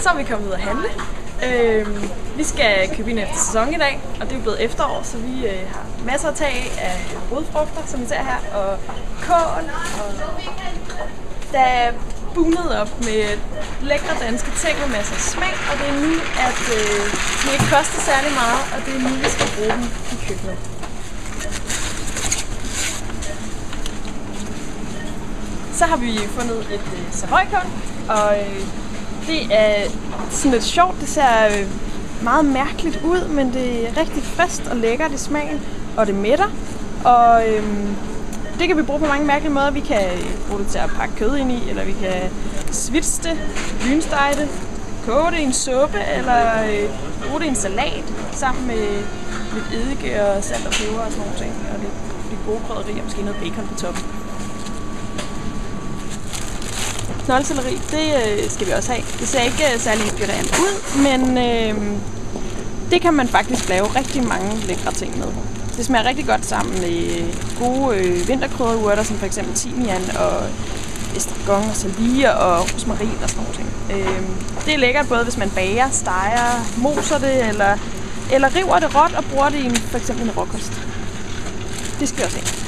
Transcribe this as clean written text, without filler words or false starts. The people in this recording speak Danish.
Så er vi kommet ud at handle. Vi skal købe ind efter sæson i dag, og det er blevet efterår, så vi har masser at tage af rodfrugter, som vi ser her, og kål, og der er bunet op med lækre danske ting med masser af smag, og det er nu, at de ikke koster særlig meget, og det er nu, vi skal bruge dem i køkkenet. Så har vi fundet et savoykål, og det er sådan lidt sjovt. Det ser meget mærkeligt ud, men det er rigtig friskt og lækkert i smagen, og det mætter. Og det kan vi bruge på mange mærkelige måder. Vi kan bruge det til at pakke kød ind i, eller vi kan svitse det, lynstege det, koge det i en suppe, eller bruge det i en salat sammen med lidt eddike og salt og peber og sådan nogle ting, og lidt gode krydderier og måske noget bacon på toppen. Knoldselleri, det skal vi også have. Det ser ikke særlig inspirerende ud, men det kan man faktisk lave rigtig mange lækre ting med. Det smager rigtig godt sammen med gode vinterkrydderurter, som f.eks. timian og estragon og salvie og rosmarin og sådan noget ting. Det er lækkert både hvis man bager, steger, moser det eller river det råt og bruger det i f.eks. en råkost. Det skal vi også have.